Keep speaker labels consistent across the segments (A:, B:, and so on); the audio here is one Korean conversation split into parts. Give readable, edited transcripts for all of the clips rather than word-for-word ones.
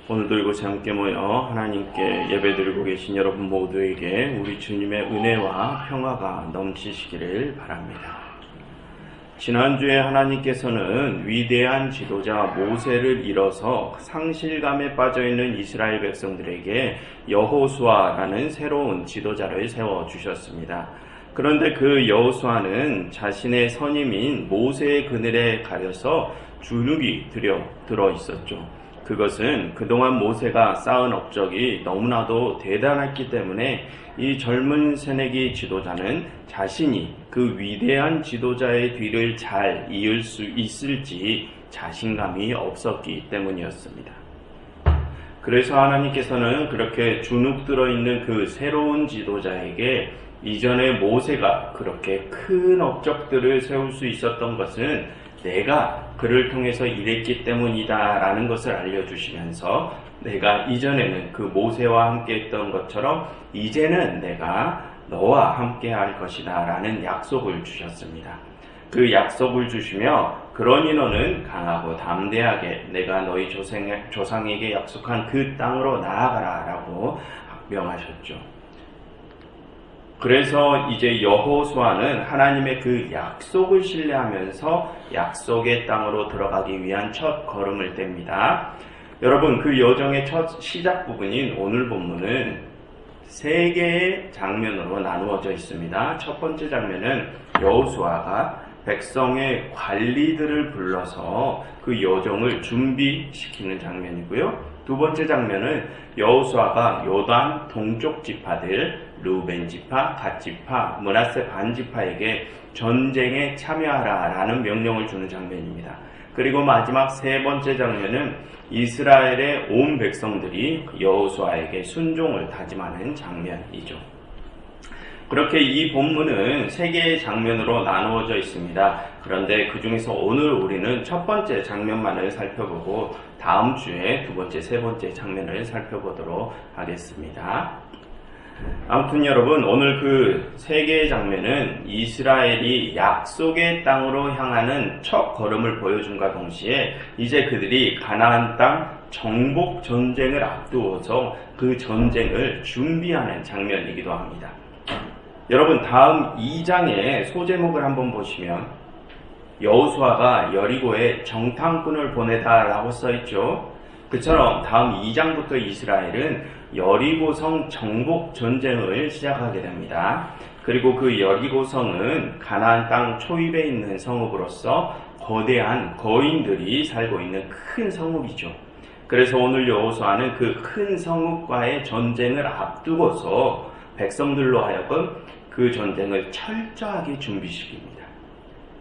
A: 오늘도 이곳에 함께 모여 하나님께 예배드리고 계신 여러분 모두에게 우리 주님의 은혜와 평화가 넘치시기를 바랍니다. 지난주에 하나님께서는 위대한 지도자 모세를 잃어서 상실감에 빠져있는 이스라엘 백성들에게 여호수아라는 새로운 지도자를 세워주셨습니다. 그런데 그 여호수아는 자신의 선임인 모세의 그늘에 가려서 주눅이 들어 있었죠. 그것은 그동안 모세가 쌓은 업적이 너무나도 대단했기 때문에 이 젊은 새내기 지도자는 자신이 그 위대한 지도자의 뒤를 잘 이을 수 있을지 자신감이 없었기 때문이었습니다. 그래서 하나님께서는 그렇게 주눅 들어있는 그 새로운 지도자에게 이전에 모세가 그렇게 큰 업적들을 세울 수 있었던 것은 내가 그를 통해서 일했기 때문이다 라는 것을 알려주시면서 내가 이전에는 그 모세와 함께 했던 것처럼 이제는 내가 너와 함께 할 것이다 라는 약속을 주셨습니다. 그 약속을 주시며 그러니 너는 강하고 담대하게 내가 너희 조상에게 약속한 그 땅으로 나아가라 라고 명하셨죠. 그래서 이제 여호수아는 하나님의 그 약속을 신뢰하면서 약속의 땅으로 들어가기 위한 첫 걸음을 뗍니다. 여러분, 그 여정의 첫 시작 부분인 오늘 본문은 세 개의 장면으로 나누어져 있습니다. 첫 번째 장면은 여호수아가 백성의 관리들을 불러서 그 여정을 준비시키는 장면이고요. 두 번째 장면은 여호수아가 요단 동쪽 지파들 루벤 지파, 갓 지파, 므낫세 반 지파에게 전쟁에 참여하라 라는 명령을 주는 장면입니다. 그리고 마지막 세 번째 장면은 이스라엘의 온 백성들이 여호수아에게 순종을 다짐하는 장면이죠. 그렇게 이 본문은 세 개의 장면으로 나누어져 있습니다. 그런데 그 중에서 오늘 우리는 첫 번째 장면만을 살펴보고 다음 주에 두 번째, 세 번째 장면을 살펴보도록 하겠습니다. 아무튼 여러분, 오늘 그 세 개의 장면은 이스라엘이 약속의 땅으로 향하는 첫 걸음을 보여줌과 동시에 이제 그들이 가나안 땅 정복 전쟁을 앞두어서 그 전쟁을 준비하는 장면이기도 합니다. 여러분, 다음 2장의 소제목을 한번 보시면 여호수아가 여리고에 정탐꾼을 보내다 라고 써있죠. 그처럼 다음 2장부터 이스라엘은 여리고성 정복 전쟁을 시작하게 됩니다. 그리고 그 여리고성은 가나안 땅 초입에 있는 성읍으로서 거대한 거인들이 살고 있는 큰 성읍이죠. 그래서 오늘 여호수아는 그 큰 성읍과의 전쟁을 앞두고서 백성들로 하여금 그 전쟁을 철저하게 준비시킵니다.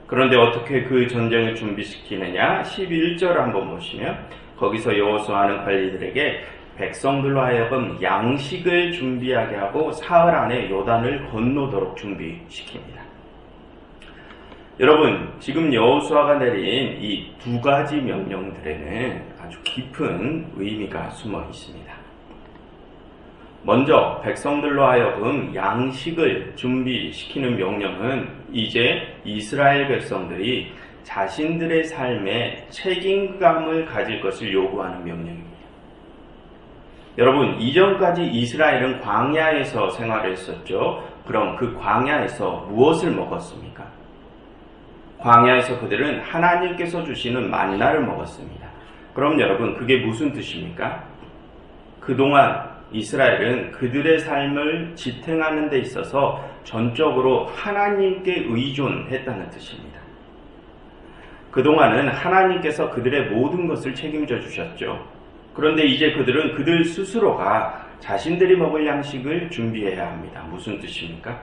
A: 그런데 어떻게 그 전쟁을 준비시키느냐? 11절을 한번 보시면 거기서 여호수아는 관리들에게 백성들로 하여금 양식을 준비하게 하고 사흘 안에 요단을 건너도록 준비시킵니다. 여러분, 지금 여호수아가 내린 이 두 가지 명령들에는 아주 깊은 의미가 숨어 있습니다. 먼저 백성들로 하여금 양식을 준비시키는 명령은 이제 이스라엘 백성들이 자신들의 삶에 책임감을 가질 것을 요구하는 명령입니다. 여러분, 이전까지 이스라엘은 광야에서 생활했었죠. 그럼 그 광야에서 무엇을 먹었습니까? 광야에서 그들은 하나님께서 주시는 만나를 먹었습니다. 그럼 여러분, 그게 무슨 뜻입니까? 그동안 이스라엘은 그들의 삶을 지탱하는 데 있어서 전적으로 하나님께 의존했다는 뜻입니다. 그동안은 하나님께서 그들의 모든 것을 책임져 주셨죠. 그런데 이제 그들은 그들 스스로가 자신들이 먹을 양식을 준비해야 합니다. 무슨 뜻입니까?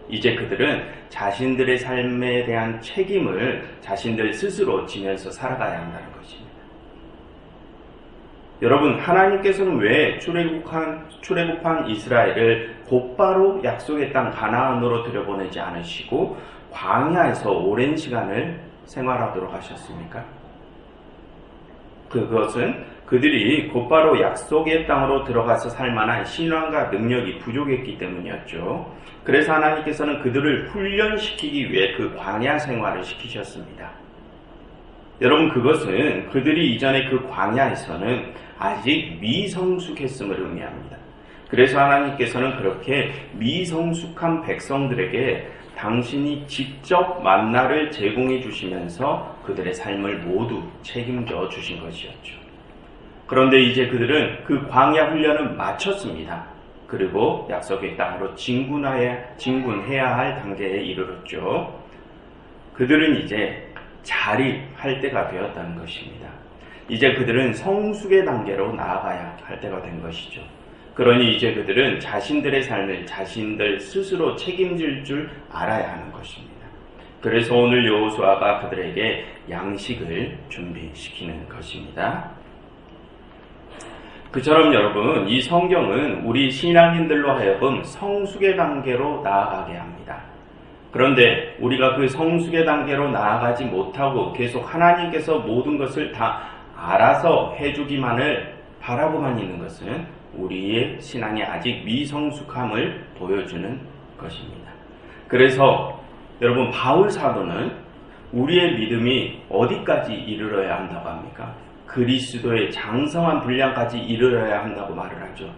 A: 이제 그들은 자신들의 삶에 대한 책임을 자신들 스스로 지면서 살아가야 한다는 것입니다. 여러분, 하나님께서는 왜 출애굽한 이스라엘을 곧바로 약속의 땅 가나안으로 들여보내지 않으시고 광야에서 오랜 시간을 생활하도록 하셨습니까? 그것은 그들이 곧바로 약속의 땅으로 들어가서 살 만한 신앙과 능력이 부족했기 때문이었죠. 그래서 하나님께서는 그들을 훈련시키기 위해 그 광야 생활을 시키셨습니다. 여러분, 그것은 그들이 이전에 그 광야에서는 아직 미성숙했음을 의미합니다. 그래서 하나님께서는 그렇게 미성숙한 백성들에게 당신이 직접 만나를 제공해 주시면서 그들의 삶을 모두 책임져 주신 것이었죠. 그런데 이제 그들은 그 광야 훈련을 마쳤습니다. 그리고 약속의 땅으로 진군해야 할 단계에 이르렀죠. 그들은 이제 자립할 때가 되었다는 것입니다. 이제 그들은 성숙의 단계로 나아가야 할 때가 된 것이죠. 그러니 이제 그들은 자신들의 삶을 자신들 스스로 책임질 줄 알아야 하는 것입니다. 그래서 오늘 여호수아가 그들에게 양식을 준비시키는 것입니다. 그처럼 여러분, 이 성경은 우리 신앙인들로 하여금 성숙의 단계로 나아가게 합니다. 그런데 우리가 그 성숙의 단계로 나아가지 못하고 계속 하나님께서 모든 것을 다 알아서 해주기만을 바라고만 있는 것은 우리의 신앙이 아직 미성숙함을 보여주는 것입니다. 그래서 여러분, 바울 사도는 우리의 믿음이 어디까지 이르러야 한다고 합니까? 그리스도의 장성한 분량까지 이르러야 한다고 말을 하죠.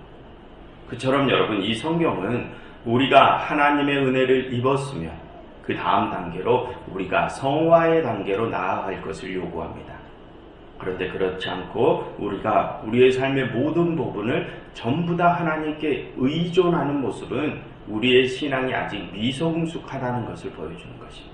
A: 그처럼 여러분, 이 성경은 우리가 하나님의 은혜를 입었으면 그 다음 단계로 우리가 성화의 단계로 나아갈 것을 요구합니다. 그런데 그렇지 않고 우리가 우리의 삶의 모든 부분을 전부 다 하나님께 의존하는 모습은 우리의 신앙이 아직 미성숙하다는 것을 보여주는 것입니다.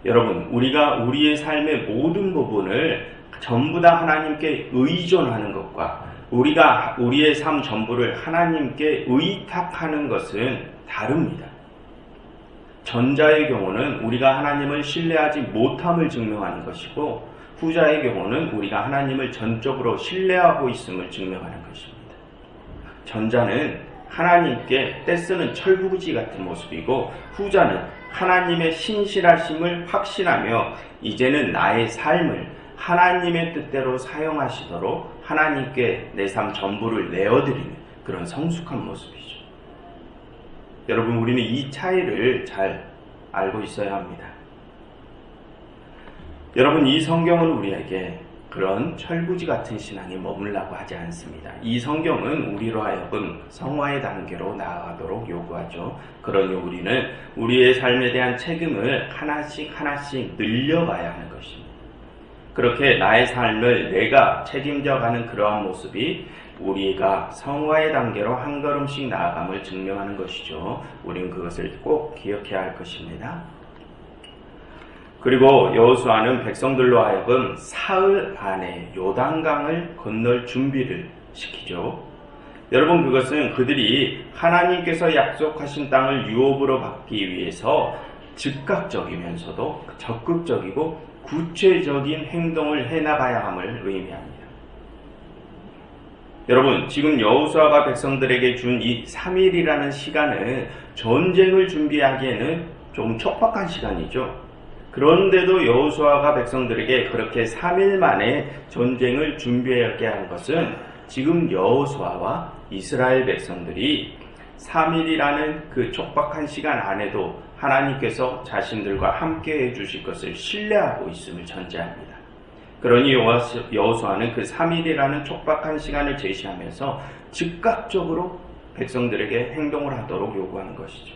A: 여러분, 우리가 우리의 삶의 모든 부분을 전부 다 하나님께 의존하는 것과 우리가 우리의 삶 전부를 하나님께 의탁하는 것은 다릅니다. 전자의 경우는 우리가 하나님을 신뢰하지 못함을 증명하는 것이고, 후자의 경우는 우리가 하나님을 전적으로 신뢰하고 있음을 증명하는 것입니다. 전자는 하나님께 떼쓰는 철부지 같은 모습이고, 후자는 하나님의 신실하심을 확신하며 이제는 나의 삶을 하나님의 뜻대로 사용하시도록 하나님께 내 삶 전부를 내어드리는 그런 성숙한 모습이죠. 여러분, 우리는 이 차이를 잘 알고 있어야 합니다. 여러분, 이 성경은 우리에게 그런 철부지 같은 신앙에 머물라고 하지 않습니다. 이 성경은 우리로 하여금 성화의 단계로 나아가도록 요구하죠. 그러니 우리는 우리의 삶에 대한 책임을 하나씩 늘려가야 하는 것입니다. 그렇게 나의 삶을 내가 책임져가는 그러한 모습이 우리가 성화의 단계로 한 걸음씩 나아감을 증명하는 것이죠. 우리는 그것을 꼭 기억해야 할 것입니다. 그리고 여호수아는 백성들로 하여금 사흘 안에 요단강을 건널 준비를 시키죠. 여러분, 그것은 그들이 하나님께서 약속하신 땅을 유업으로 받기 위해서 즉각적이면서도 적극적이고 구체적인 행동을 해나가야 함을 의미합니다. 여러분, 지금 여호수아가 백성들에게 준 이 3일이라는 시간은 전쟁을 준비하기에는 좀 촉박한 시간이죠. 그런데도 여호수아가 백성들에게 그렇게 3일 만에 전쟁을 준비하게 한 것은 지금 여호수아와 이스라엘 백성들이 3일이라는 그 촉박한 시간 안에도 하나님께서 자신들과 함께 해주실 것을 신뢰하고 있음을 전제합니다. 그러니 여호수아는 그 3일이라는 촉박한 시간을 제시하면서 즉각적으로 백성들에게 행동을 하도록 요구하는 것이죠.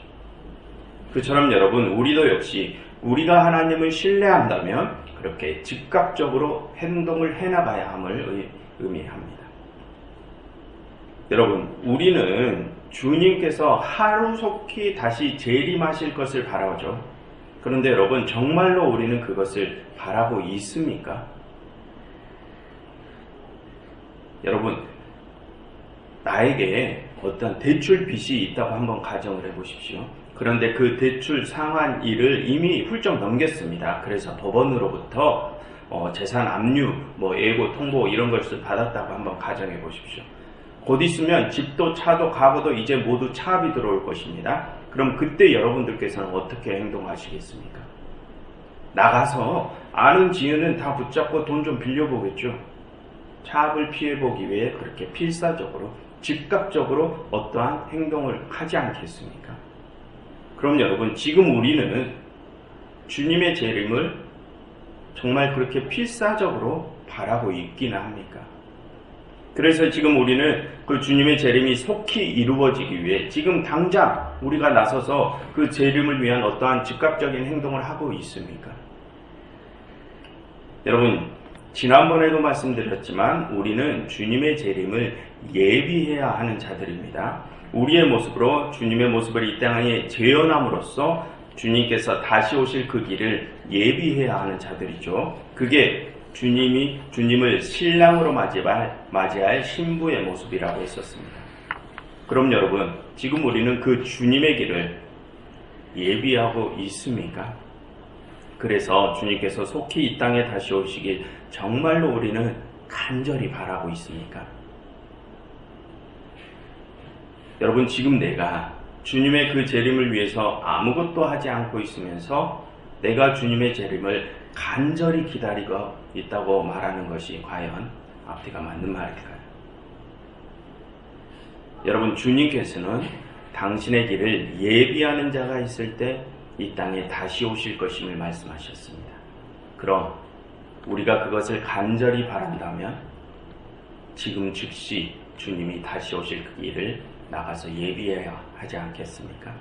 A: 그처럼 여러분, 우리도 역시 우리가 하나님을 신뢰한다면 그렇게 즉각적으로 행동을 해나가야 함을 의미합니다. 여러분, 우리는 주님께서 하루속히 다시 재림하실 것을 바라죠. 그런데 여러분, 정말로 우리는 그것을 바라고 있습니까? 여러분, 나에게 어떤 대출 빚이 있다고 한번 가정을 해보십시오. 그런데 그 대출 상환일을 이미 훌쩍 넘겼습니다. 그래서 법원으로부터 재산 압류, 예고, 통보 이런 것을 받았다고 한번 가정해 보십시오. 곧 있으면 집도 차도 가구도 이제 모두 차압이 들어올 것입니다. 그럼 그때 여러분들께서는 어떻게 행동하시겠습니까? 나가서 아는 지은은 다 붙잡고 돈 좀 빌려보겠죠. 차압을 피해보기 위해 그렇게 필사적으로 즉각적으로 어떠한 행동을 하지 않겠습니까? 그럼 여러분, 지금 우리는 주님의 재림을 정말 그렇게 필사적으로 바라고 있기는 합니까? 그래서 지금 우리는 그 주님의 재림이 속히 이루어지기 위해 지금 당장 우리가 나서서 그 재림을 위한 어떠한 즉각적인 행동을 하고 있습니까? 여러분, 지난번에도 말씀드렸지만 우리는 주님의 재림을 예비해야 하는 자들입니다. 우리의 모습으로 주님의 모습을 이 땅에 재현함으로써 주님께서 다시 오실 그 길을 예비해야 하는 자들이죠. 그게 주님을 신랑으로 맞이할 신부의 모습이라고 했었습니다. 그럼 여러분, 지금 우리는 그 주님의 길을 예비하고 있습니까? 그래서 주님께서 속히 이 땅에 다시 오시길 정말로 우리는 간절히 바라고 있습니까? 여러분, 지금 내가 주님의 그 재림을 위해서 아무것도 하지 않고 있으면서 내가 주님의 재림을 간절히 기다리고 있다고 말하는 것이 과연 앞뒤가 맞는 말일까요? 여러분, 주님께서는 당신의 길을 예비하는 자가 있을 때 이 땅에 다시 오실 것임을 말씀하셨습니다. 그럼 우리가 그것을 간절히 바란다면 지금 즉시 주님이 다시 오실 그 길을 나가서 예비해야 하지 않겠습니까?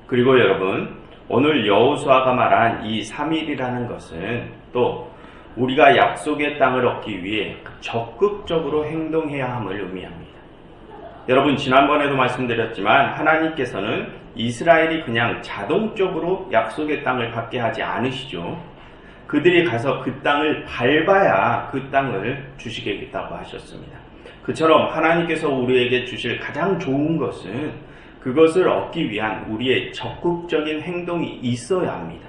A: 그리고 여러분, 오늘 여호수아가 말한 이 3일이라는 것은 또 우리가 약속의 땅을 얻기 위해 적극적으로 행동해야 함을 의미합니다. 여러분, 지난번에도 말씀드렸지만 하나님께서는 이스라엘이 그냥 자동적으로 약속의 땅을 받게 하지 않으시죠. 그들이 가서 그 땅을 밟아야 그 땅을 주시겠다고 하셨습니다. 그처럼 하나님께서 우리에게 주실 가장 좋은 것은 그것을 얻기 위한 우리의 적극적인 행동이 있어야 합니다.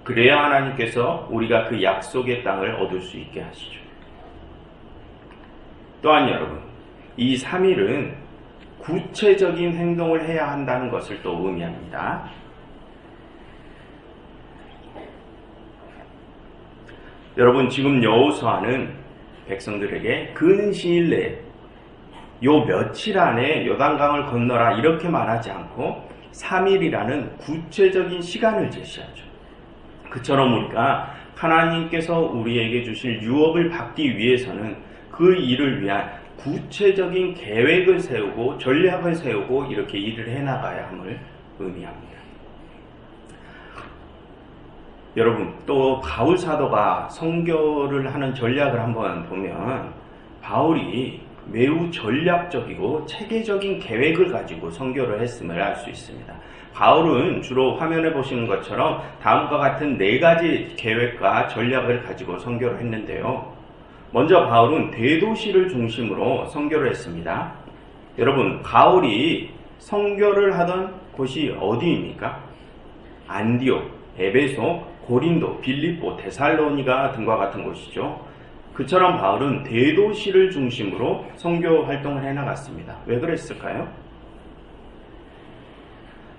A: 그래야 하나님께서 우리가 그 약속의 땅을 얻을 수 있게 하시죠. 또한 여러분, 이 3일은 구체적인 행동을 해야 한다는 것을 또 의미합니다. 여러분, 지금 여호수아는 백성들에게 근시일 내에 요 며칠 안에 요단강을 건너라 이렇게 말하지 않고 3일이라는 구체적인 시간을 제시하죠. 그처럼 우리가 하나님께서 우리에게 주실 유업을 받기 위해서는 그 일을 위한 구체적인 계획을 세우고 전략을 세우고 이렇게 일을 해나가야 함을 의미합니다. 여러분, 또 바울 사도가 선교를 하는 전략을 한번 보면 바울이 매우 전략적이고 체계적인 계획을 가지고 선교를 했음을 알 수 있습니다. 바울은 주로 화면에 보시는 것처럼 다음과 같은 4가지 계획과 전략을 가지고 선교를 했는데요. 먼저 바울은 대도시를 중심으로 선교를 했습니다. 여러분, 바울이 선교를 하던 곳이 어디입니까? 안디옥, 에베소, 고린도, 빌립보, 데살로니가 등과 같은 곳이죠. 그처럼 바울은 대도시를 중심으로 선교 활동을 해나갔습니다. 왜 그랬을까요?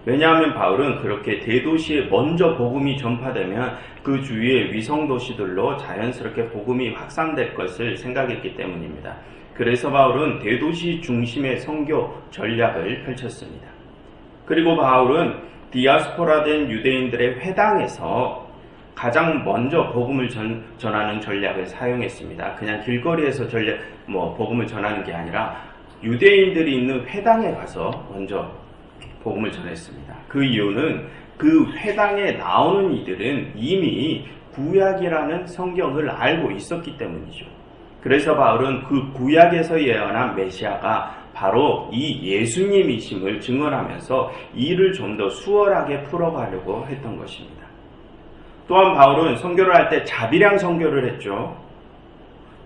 A: 왜냐하면 바울은 그렇게 대도시에 먼저 복음이 전파되면 그 주위의 위성도시들로 자연스럽게 복음이 확산될 것을 생각했기 때문입니다. 그래서 바울은 대도시 중심의 선교 전략을 펼쳤습니다. 그리고 바울은 디아스포라된 유대인들의 회당에서 가장 먼저 복음을 전하는 전략을 사용했습니다. 그냥 길거리에서 복음을 전하는 게 아니라 유대인들이 있는 회당에 가서 먼저 복음을 전했습니다. 그 이유는 그 회당에 나오는 이들은 이미 구약이라는 성경을 알고 있었기 때문이죠. 그래서 바울은 그 구약에서 예언한 메시아가 바로 이 예수님이심을 증언하면서 이를 좀 더 수월하게 풀어가려고 했던 것입니다. 또한 바울은 선교를 할 때 자비량 선교를 했죠.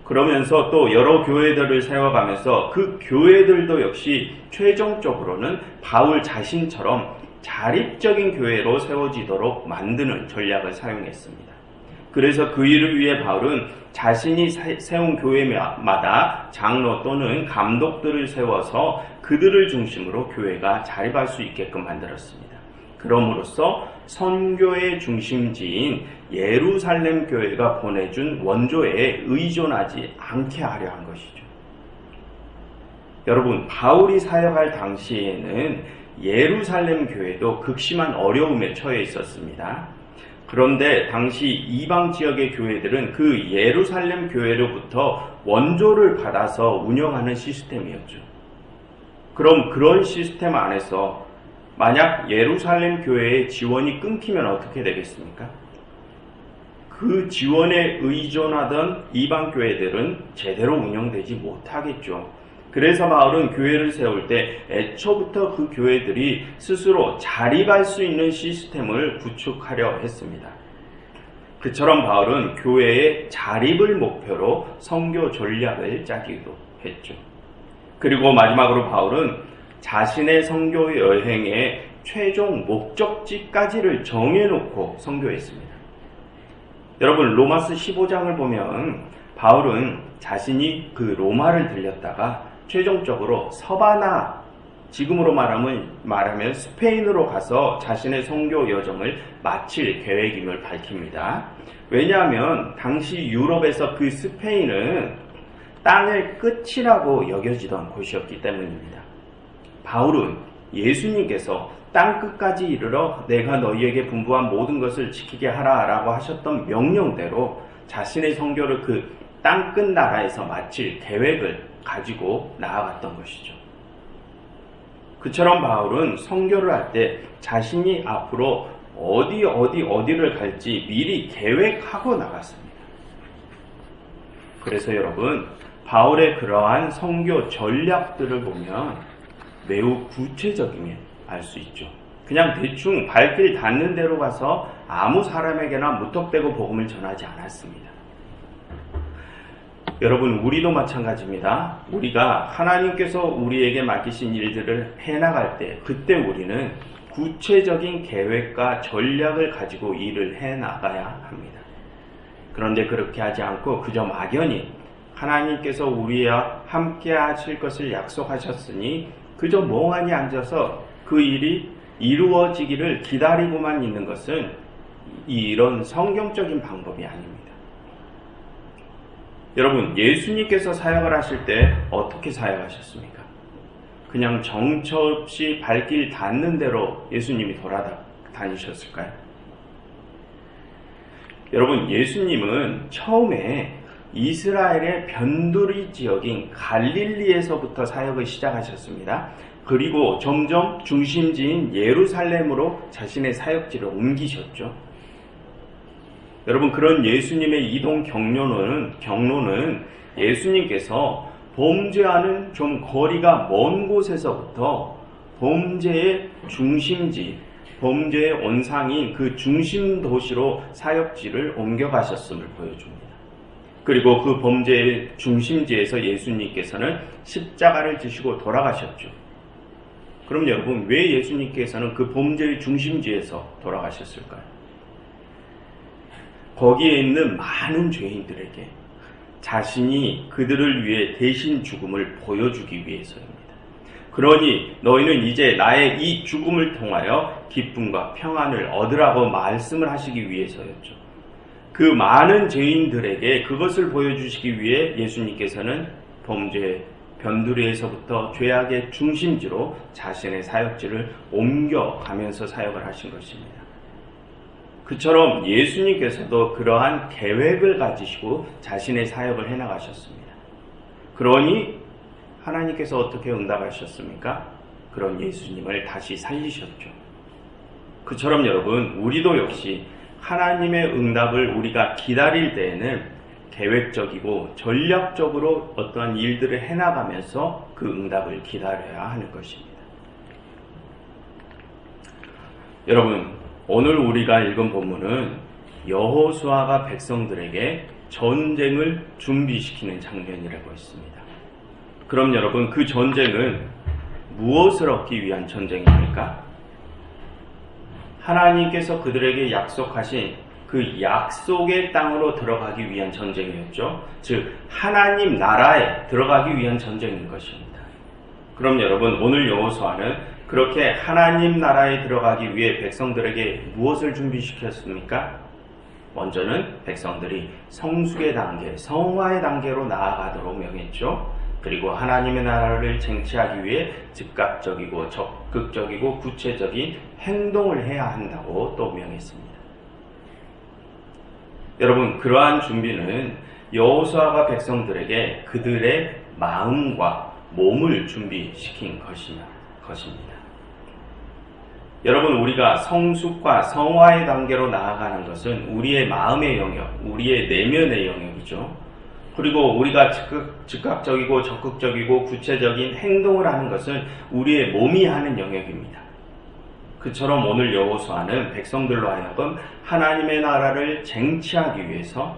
A: 그러면서 또 여러 교회들을 세워가면서 그 교회들도 역시 최종적으로는 바울 자신처럼 자립적인 교회로 세워지도록 만드는 전략을 사용했습니다. 그래서 그 일을 위해 바울은 자신이 세운 교회마다 장로 또는 감독들을 세워서 그들을 중심으로 교회가 자립할 수 있게끔 만들었습니다. 그럼으로써 선교의 중심지인 예루살렘 교회가 보내준 원조에 의존하지 않게 하려 한 것이죠. 여러분, 바울이 사역할 당시에는 예루살렘 교회도 극심한 어려움에 처해 있었습니다. 그런데 당시 이방 지역의 교회들은 그 예루살렘 교회로부터 원조를 받아서 운영하는 시스템이었죠. 그럼 그런 시스템 안에서 만약 예루살렘 교회의 지원이 끊기면 어떻게 되겠습니까? 그 지원에 의존하던 이방 교회들은 제대로 운영되지 못하겠죠. 그래서 바울은 교회를 세울 때 애초부터 그 교회들이 스스로 자립할 수 있는 시스템을 구축하려 했습니다. 그처럼 바울은 교회의 자립을 목표로 선교 전략을 짜기도 했죠. 그리고 마지막으로 바울은 자신의 선교 여행의 최종 목적지까지를 정해놓고 선교했습니다. 여러분, 로마서 15장을 보면 바울은 자신이 그 로마를 들렸다가 최종적으로 서바나, 지금으로 말하면 스페인으로 가서 자신의 선교 여정을 마칠 계획임을 밝힙니다. 왜냐하면 당시 유럽에서 그 스페인은 땅의 끝이라고 여겨지던 곳이었기 때문입니다. 바울은 예수님께서 땅 끝까지 이르러 내가 너희에게 분부한 모든 것을 지키게 하라 라고 하셨던 명령대로 자신의 선교를 그 땅 끝 나라에서 마칠 계획을 가지고 나아갔던 것이죠. 그처럼 바울은 선교를 할 때 자신이 앞으로 어디를 갈지 미리 계획하고 나갔습니다. 그래서 여러분, 바울의 그러한 선교 전략들을 보면 매우 구체적임을 알 수 있죠. 그냥 대충 발길 닿는 대로 가서 아무 사람에게나 무턱대고 복음을 전하지 않았습니다. 여러분, 우리도 마찬가지입니다. 우리가 하나님께서 우리에게 맡기신 일들을 해나갈 때 그때 우리는 구체적인 계획과 전략을 가지고 일을 해나가야 합니다. 그런데 그렇게 하지 않고 그저 막연히 하나님께서 우리와 함께 하실 것을 약속하셨으니 그저 멍하니 앉아서 그 일이 이루어지기를 기다리고만 있는 것은 이런 성경적인 방법이 아닙니다. 여러분, 예수님께서 사역을 하실 때 어떻게 사역하셨습니까? 그냥 정처 없이 발길 닿는 대로 예수님이 돌아다니셨을까요? 여러분, 예수님은 처음에 이스라엘의 변두리 지역인 갈릴리에서부터 사역을 시작하셨습니다. 그리고 점점 중심지인 예루살렘으로 자신의 사역지를 옮기셨죠. 여러분, 그런 예수님의 이동 경로는 예수님께서 범죄하는 좀 거리가 먼 곳에서부터 범죄의 중심지, 범죄의 원상인 그 중심 도시로 사역지를 옮겨가셨음을 보여줍니다. 그리고 그 범죄의 중심지에서 예수님께서는 십자가를 지시고 돌아가셨죠. 그럼 여러분, 왜 예수님께서는 그 범죄의 중심지에서 돌아가셨을까요? 거기에 있는 많은 죄인들에게 자신이 그들을 위해 대신 죽음을 보여주기 위해서입니다. 그러니 너희는 이제 나의 이 죽음을 통하여 기쁨과 평안을 얻으라고 말씀을 하시기 위해서였죠. 그 많은 죄인들에게 그것을 보여주시기 위해 예수님께서는 범죄의 변두리에서부터 죄악의 중심지로 자신의 사역지를 옮겨가면서 사역을 하신 것입니다. 그처럼 예수님께서도 그러한 계획을 가지시고 자신의 사역을 해나가셨습니다. 그러니 하나님께서 어떻게 응답하셨습니까? 그런 예수님을 다시 살리셨죠. 그처럼 여러분, 우리도 역시 하나님의 응답을 우리가 기다릴 때에는 계획적이고 전략적으로 어떠한 일들을 해나가면서 그 응답을 기다려야 하는 것입니다. 여러분, 오늘 우리가 읽은 본문은 여호수아가 백성들에게 전쟁을 준비시키는 장면이라고 했습니다. 그럼 여러분, 그 전쟁은 무엇을 얻기 위한 전쟁입니까? 하나님께서 그들에게 약속하신 그 약속의 땅으로 들어가기 위한 전쟁이었죠. 즉, 하나님 나라에 들어가기 위한 전쟁인 것입니다. 그럼 여러분, 오늘 여호수아는 그렇게 하나님 나라에 들어가기 위해 백성들에게 무엇을 준비시켰습니까? 먼저는 백성들이 성숙의 단계, 성화의 단계로 나아가도록 명했죠. 그리고 하나님의 나라를 쟁취하기 위해 즉각적이고 적극적이고 구체적인 행동을 해야 한다고 또 명했습니다. 여러분, 그러한 준비는 여호수아가 백성들에게 그들의 마음과 몸을 준비시킨 것입니다. 여러분, 우리가 성숙과 성화의 단계로 나아가는 것은 우리의 마음의 영역, 우리의 내면의 영역이죠. 그리고 우리가 즉각적이고 적극적이고 구체적인 행동을 하는 것은 우리의 몸이 하는 영역입니다. 그처럼 오늘 여호수아는 백성들로 하여금 하나님의 나라를 쟁취하기 위해서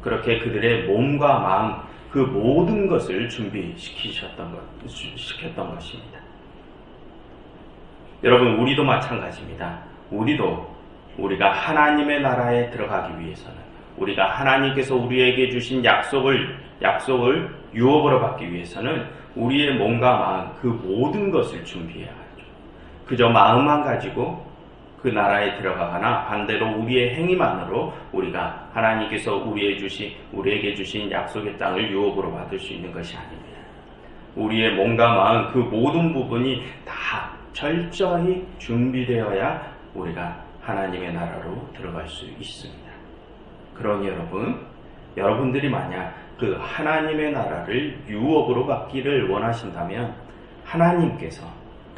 A: 그렇게 그들의 몸과 마음, 그 모든 것을 준비시켰던 것입니다. 여러분, 우리도 마찬가지입니다. 우리가 하나님의 나라에 들어가기 위해서는, 우리가 하나님께서 우리에게 주신 약속을 유업으로 받기 위해서는 우리의 몸과 마음, 그 모든 것을 준비해야 하죠. 그저 마음만 가지고 그 나라에 들어가거나 반대로 우리의 행위만으로 우리가 하나님께서 우리에게 주신 약속의 땅을 유업으로 받을 수 있는 것이 아닙니다. 우리의 몸과 마음, 그 모든 부분이 다 철저히 준비되어야 우리가 하나님의 나라로 들어갈 수 있습니다. 그러니 여러분들이 만약 그 하나님의 나라를 유업으로 받기를 원하신다면 하나님께서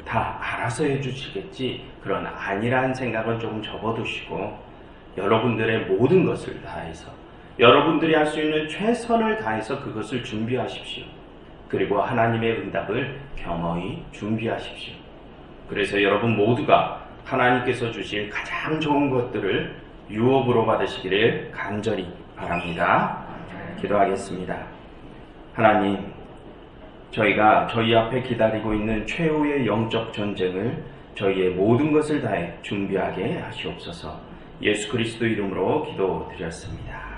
A: 다 알아서 해주시겠지, 그런 아니란 생각은 조금 접어두시고 여러분들의 모든 것을 다해서 여러분들이 할 수 있는 최선을 다해서 그것을 준비하십시오. 그리고 하나님의 응답을 겸허히 준비하십시오. 그래서 여러분 모두가 하나님께서 주실 가장 좋은 것들을 유업으로 받으시기를 간절히 바랍니다. 기도하겠습니다. 하나님, 저희가 저희 앞에 기다리고 있는 최후의 영적 전쟁을 저희의 모든 것을 다해 준비하게 하시옵소서. 예수 그리스도 이름으로 기도드렸습니다.